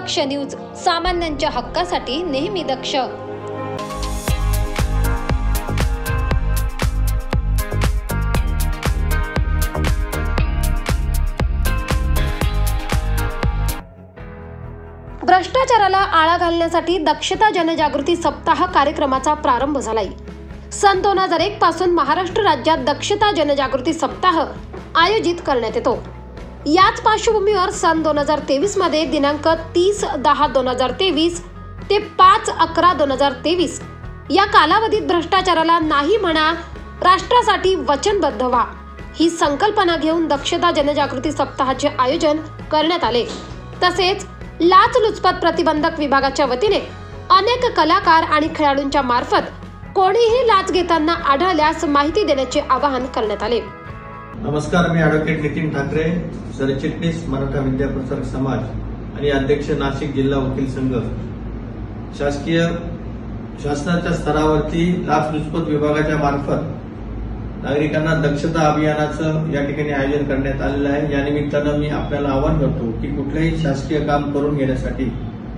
दक्ष news, सामान्यांच्या हक्कासाठी नेहमी दक्ष. भ्रष्टाचाराला आळा घालण्यासाठी दक्षता जनजागृती सप्ताह कार्यक्रमाचा प्रारंभ झालाय. सन 2001 पासून महाराष्ट्र राज्यात दक्षता जनजागृती सप्ताह आयोजित करण्यात येतो. याच पार्श्वभूमीवर सन 2023 मध्ये दिनांक 30/10/2023 ते 5/11/2023 या कालावधीत भ्रष्टाचाराला नाही म्हणा, राष्ट्रासाठी वचनबद्ध व्हा ही संकल्पना घेऊन दक्षता जनजागृती सप्ताहाचे आयोजन करण्यात आले. तसेच लाचलुचपत प्रतिबंधक विभागाच्या वतीने अनेक कलाकार आणि खेळाडूंच्या मार्फत कोणीही लाच घेताना आढळल्यास माहिती देण्याचे आवाहन करण्यात आले. नमस्कार, मी ॲडव्होकेट नितीन ठाकरे, सरचिटणीस मराठा विद्याप्रसारक समाज आणि अध्यक्ष नाशिक जिल्हा वकील संघ. शासनाच्या स्तरावरती लाचलुचपत विभागाच्या मार्फत नागरिकांना दक्षता अभियानाचं या ठिकाणी आयोजन करण्यात आलेलं आहे. या निमित्तानं मी आपल्याला आवाहन करतो की कुठलेही शासकीय काम करून घेण्यासाठी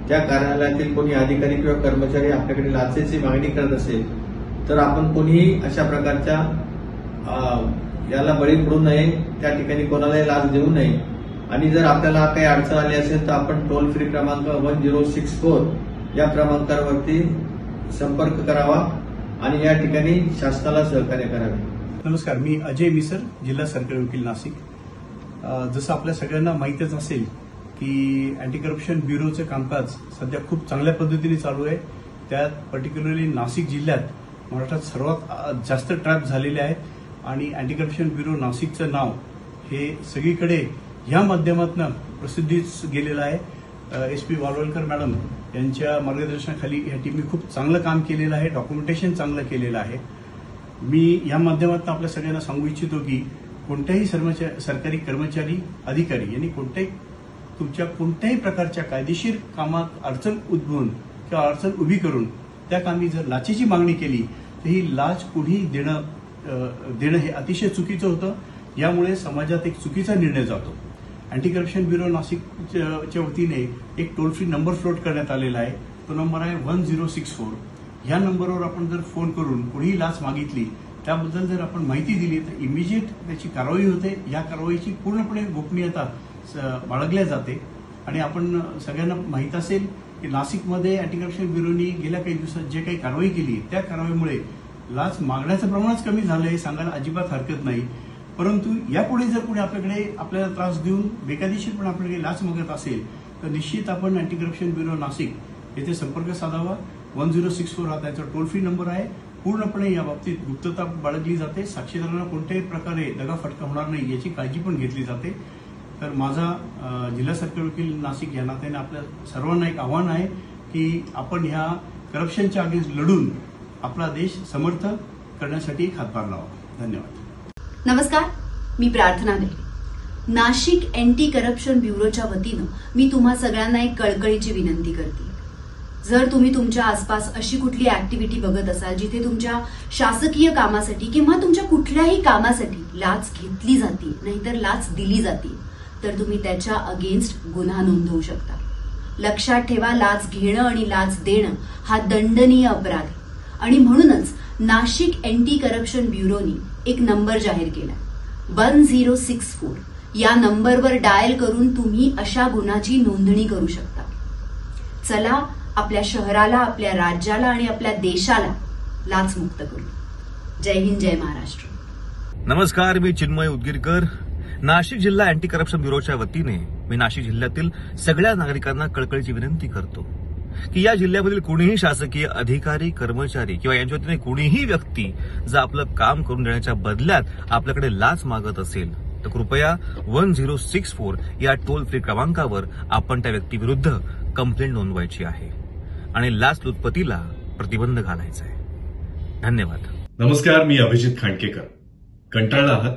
त्या कार्यालयातील कोणी अधिकारी किंवा कर्मचारी आपल्याकडे लाचेची मागणी करत असेल तर आपण कोणीही अशा प्रकारच्या याला बळी पडू नये, त्या ठिकाणी कोणालाही लाच देऊ नये. आणि जर आपल्याला काही अडचण आली असेल तर आपण टोल फ्री क्रमांक 1064 या क्रमांकावरती संपर्क करावा आणि या ठिकाणी शासनाला सहकार्य करावे. नमस्कार, मी अजय मिसर, जिल्हा सरकारी वकील नाशिक. जसं आपल्या सगळ्यांना माहीतच असेल की अँटी करप्शन ब्युरोचं कामकाज सध्या खूप चांगल्या पद्धतीने चालू आहे. त्यात पर्टिक्युलरली नाशिक जिल्ह्यात महाराष्ट्रात सर्वात जास्त ट्रॅप झालेले आहेत आणि अँटी करप्शन ब्युरो नाशिकचं नाव हे सगळीकडे ह्या माध्यमातून प्रसिद्धीस गेलेलं आहे. SP वालवलकर मॅडम यांच्या मार्गदर्शनाखाली या टीमने खूप चांगलं काम केलेलं आहे, डॉक्युमेंटेशन चांगलं केलेलं आहे. मी या माध्यमातून आपल्या सगळ्यांना सांगू इच्छितो की कोणत्याही सरकारी कर्मचारी, अधिकारी यांनी तुमच्या कोणत्याही प्रकारच्या कायदेशीर कामात अडचण उद्भवून किंवा अडचण उभी करून त्या कामी जर लाचेची मागणी केली तर ही लाच कुणी देणं हे अतिशय चुकीचं होतं. यामुळे समाजात एक चुकीचा निर्णय जातो. अँटी करप्शन ब्युरो नाशिकच्या वतीने एक टोल फ्री नंबर फ्लोट करण्यात आलेला आहे. तो नंबर आहे 1064. या नंबरवर आपण जर फोन करून कोणीही लाच मागितली, त्याबद्दल जर आपण माहिती दिली तर इमिजिएट त्याची कारवाई होते. या कारवाईची पूर्णपणे गोपनीयता बाळगल्या जाते. आणि आपण सगळ्यांना माहीत असेल की नाशिकमध्ये अँटी करप्शन ब्युरोनी गेल्या काही दिवसात जे काही कारवाई केली त्या कारवाईमुळे लाच मागण्याचं प्रमाणच कमी झालं हे सांगायला अजिबात हरकत नाही. परंतु यापुढे जर कोणी आपल्याला त्रास देऊन बेकायदेशीरपणे आपल्याकडे लाच मागत असेल तर निश्चित आपण अँटी करप्शन ब्युरो नाशिक येथे संपर्क साधावा. 1064 हा त्याचा टोल फ्री नंबर आहे. पूर्णपणे या बाबतीत गुप्तता बाळगली जाते. साक्षीदारांना कोणत्याही प्रकारे दगाफटका होणार नाही याची काळजी पण घेतली जाते. तर माझा जिल्हा सरकारी वकील नाशिक या नात्याने आपल्या सर्वांना एक आव्हान आहे की आपण ह्या करप्शनच्या अगेन्स्ट लढून आपला देश समर्थ करण्यासाठी हातभार लावा. धन्यवाद. नमस्कार, मी प्रार्थना दे, नाशिक अँटी करप्शन ब्युरोच्या वतीनं मी तुम्हा सगळ्यांना एक कळकळीची विनंती करते. जर तुम्ही तुमच्या आसपास अशी कुठली ऍक्टिव्हिटी बघत असाल जिथे तुमच्या शासकीय कामासाठी किंवा तुमच्या कुठल्याही कामासाठी लाच घेतली जाते नाहीतर लाच दिली जाते तर तुम्ही त्याच्या अगेन्स्ट गुन्हा नोंदवू शकता. लक्षात ठेवा, लाच घेणं आणि लाच देणं हा दंडनीय अपराध आहे आणि म्हणूनच नाशिक अँटी करप्शन ब्युरोनी एक नंबर जाहीर केला 1064. या नंबरवर डायल करून तुम्ही अशा गुन्ह्याची नोंदणी करू शकता. चला आपल्या शहराला, आपल्या राज्याला आणि आपल्या देशाला लाचमुक्त करू. जय हिंद, जय महाराष्ट्र. नमस्कार, मी चिन्मय उदगीरकर, नाशिक जिल्हा अँटी करप्शन ब्युरोच्या वतीने मी नाशिक जिल्ह्यातील सगळ्या नागरिकांना कळकळीची विनंती करतो की या जिल्ह्यामधील कोणीही शासकीय अधिकारी, कर्मचारी किंवा यांच्या वतीने कोणीही व्यक्ती जर आपलं काम करून देण्याच्या बदल्यात आपल्याकडे लाच मागत असेल तर कृपया 1064 या टोल फ्री क्रमांकावर आपण त्या व्यक्तीविरुद्ध कंप्लेंट नोंदवायची आहे आणि लाचलुचपतीला प्रतिबंध घालायचा आहे. धन्यवाद. नमस्कार, मी अभिजित खांडकेकर. कंटाळला आहात?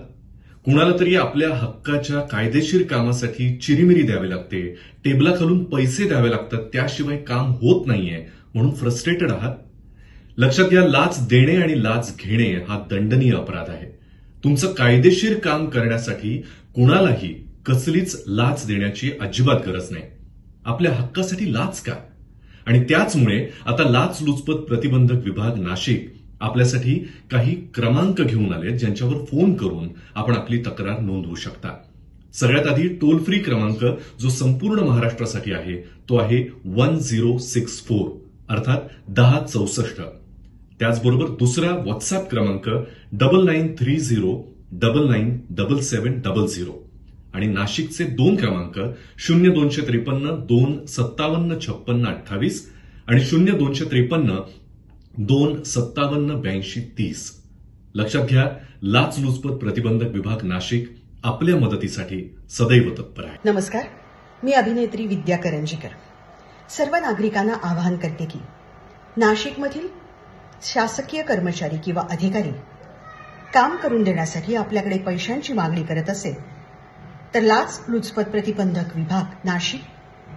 कुणाला तरी आपल्या हक्काच्या कायदेशीर कामासाठी चिरीमिरी द्यावी लागते, टेबलाखालून पैसे द्यावे लागतात, त्याशिवाय काम होत नाहीये म्हणून फ्रस्ट्रेटेड आहात? लक्षात घ्या, लाच देणे आणि लाच घेणे हा दंडनीय अपराध आहे. तुमचं कायदेशीर काम करण्यासाठी कुणालाही कसलीच लाच देण्याची अजिबात गरज नाही. आपल्या हक्कासाठी लाच का? आणि त्याचमुळे आता लाचलुचपत प्रतिबंधक विभाग नाशिक आपल्यासाठी काही क्रमांक घेऊन आले, ज्यांच्यावर फोन करून आपण आपली तक्रार नोंदवू शकता. सगळ्यात आधी टोल फ्री क्रमांक जो संपूर्ण महाराष्ट्रासाठी आहे तो आहे 1064 अर्थात 1064. त्याचबरोबर दुसरा व्हॉट्सअप क्रमांक 9930997700 आणि नाशिकचे 2 क्रमांक 0253 2575628 आणि 0253 2578230. लक्षात घ्या, लाचलुचपत प्रतिबंधक विभाग नाशिक आपल्या मदतीसाठी सदैव तत्पर आहे. नमस्कार, मी अभिनेत्री विद्या करंजीकर. सर्व नागरिकांना आवाहन करते की नाशिकमधील शासकीय कर्मचारी किंवा अधिकारी काम करून देण्यासाठी आपल्याकडे पैशांची मागणी करत असेल तर लाचलुचपत प्रतिबंधक विभाग नाशिक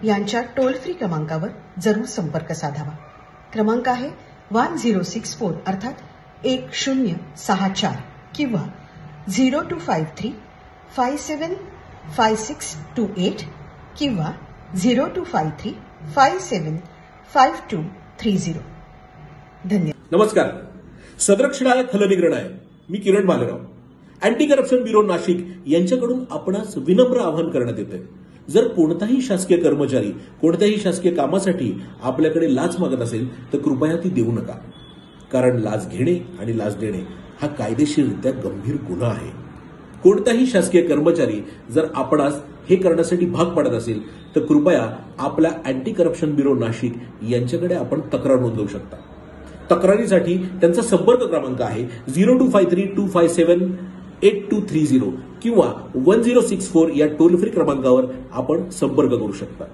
यांच्या टोल फ्री क्रमांकावर जरूर संपर्क साधावा. क्रमांक आहे 1064 अर्थात 1064 किंवा 0253 575628 किंवा 0253 575230. धन्यवाद. नमस्कार, सदरक्षणाय फलनिग्रहणाय. मी Kiran Bhalerao. Anti corruption bureau Nashik यांच्याकडून आपणास विनम्र आवाहन करण्यात येते. जर कोणताही शासकीय कर्मचारी कोणत्याही शासकीय कामासाठी आपल्याकडे लाच मागत असेल तर कृपया ती देऊ नका. कारण लाच घेणे आणि लाच देणे हा कायदेशीररित्या गंभीर गुन्हा आहे. कोणताही शासकीय कर्मचारी जर आपणास हे करण्यासाठी भाग पाडत असेल तर कृपया आपल्या अँटी करप्शन ब्युरो नाशिक यांच्याकडे आपण तक्रार नोंदवू शकता. तक्रारीसाठी त्यांचा संपर्क क्रमांक आहे 0253257823 किंवा 1064 या टोल फ्री क्रमांकावर आपण संपर्क करू शकता.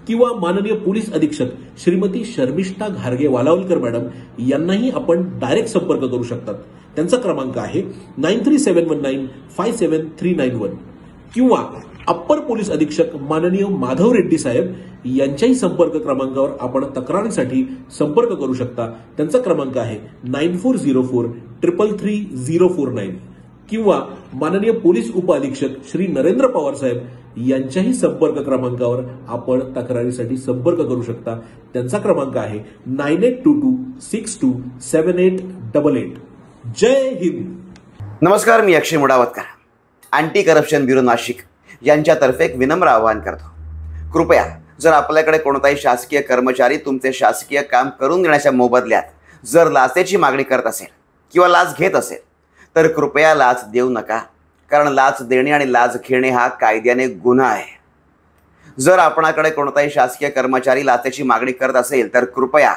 किंवा माननीय पोलीस अधीक्षक श्रीमती शर्मिष्ठा घारगे वालावलकर मॅडम यांनाही आपण डायरेक्ट संपर्क करू शकतात. त्यांचा क्रमांक आहे 9371957391 किंवा अप्पर पोलीस अधीक्षक माननीय माधव रेड्डी साहेब यांच्याही संपर्क क्रमांकावर आपण तक्रारीसाठी संपर्क करू शकता. त्यांचा क्रमांक आहे 9404333049 किंवा माननीय पोलीस उप अधीक्षक श्री नरेंद्र पवार साहेब यांच्याही संपर्क क्रमांकावर आपण तक्रारीसाठी संपर्क करू शकता. त्यांचा क्रमांक आहे 9822627888. जय हिंद. नमस्कार, मी अक्षय मुडावतकर. अँटी करप्शन ब्युरो नाशिक यांच्यातर्फे एक विनम्र आवाहन करतो. कृपया जर आपल्याकडे कोणताही शासकीय कर्मचारी तुमचे शासकीय काम करून देण्याच्या मोबदल्यात जर लाचेची मागणी करत असेल किंवा लाच घेत असेल तर कृपया लाच देऊ नका. कारण लाच देणे आणि लाच घेणे हा कायद्याने गुन्हा आहे. जर आपणाकडे कोणताही शासकीय कर्मचारी लाचेची मागणी करत असेल तर कृपया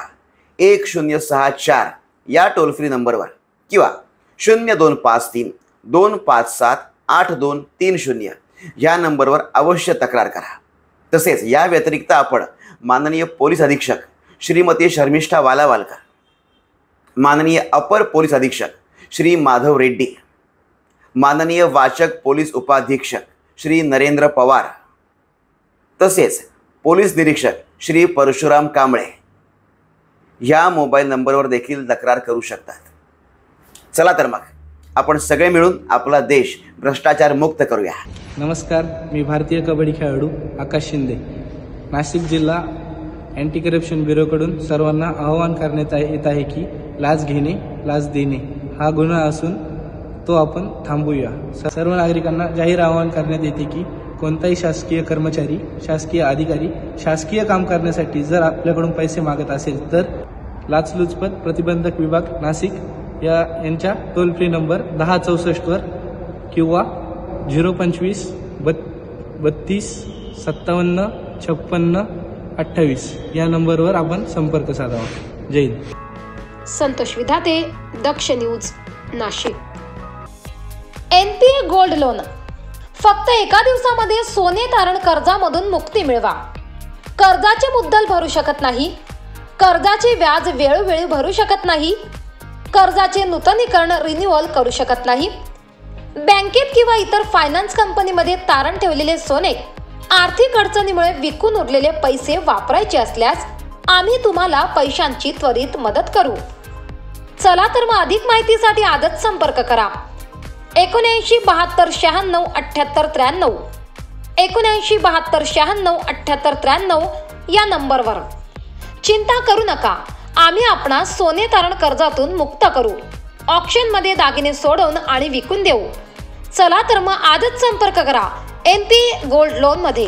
1064 या टोल फ्री नंबरवर किंवा 0253 257 8230 या नंबरवर अवश्य तक्रार करा. तसेच या व्यतिरिक्त आपण माननीय पोलीस अधीक्षक श्रीमती शर्मिष्ठा वालावालकर, माननीय अपर पोलीस अधीक्षक श्री माधव रेड्डी, माननीय वाचक पोलीस उपाधीक्षक श्री नरेंद्र पवार तसेच पोलीस निरीक्षक श्री परशुराम कांबळे या मोबाईल नंबरवर देखील तक्रार करू शकतात. चला तर मग आपण सगळे मिळून आपला देश भ्रष्टाचार मुक्त करूया. नमस्कार, मी भारतीय कबड्डी खेळाडू आकाश शिंदे. नाशिक जिल्हा अँटी करप्शन ब्युरोकडून सर्वांना आवाहन करण्यात येत आहे की लाच घेणे, लाच देणे हा गुन्हा असून तो आपण थांबवूया. सर्व नागरिकांना जाहीर आवाहन करण्यात येते की कोणताही शासकीय कर्मचारी, शासकीय अधिकारी शासकीय काम करण्यासाठी जर आपल्याकडून पैसे मागत असेल तर लाचलुचपत प्रतिबंधक विभाग नाशिक यांच्या टोल फ्री नंबर 1064 किंवा 025 32 57 56 28 या नंबरवर आपण संपर्क साधावा. Jai Hind. Santosh Vidhate, Daksh news, Nashik. NPA gold loan फक्त एका दिवसामध्ये सोने तारण कर्जामधून मुक्ती मिळवा. कर्जाचे मुद्दल भरू शकत नाही, कर्जाचे व्याज वेळोवेळी भरू शकत नाही, कर्जाचे नूतनीकरण रिन्युअल करू शकत नाही, बँकेत किंवा इतर फायनान्स कंपनीमध्ये तारण ठेवलेले सोने आर्थिक अडचणीमुळे विकून उरलेले पैसे वापरायचे असल्यास आम्ही तुम्हाला पैशांची त्वरित मदत करू. चला तर मग अधिक माहितीसाठी आजच संपर्क करा. 79 72 96 78 93, 79 72 96 78 93 या नंबरवर. चिंता करू नका, आम्ही आपणास सोने तारण कर्जातून मुक्त करू. ऑक्शनमध्ये दागिने सोडवून आणि विकून देऊ. चला तर मग आजच संपर्क करा MP गोल्ड लोन मध्ये.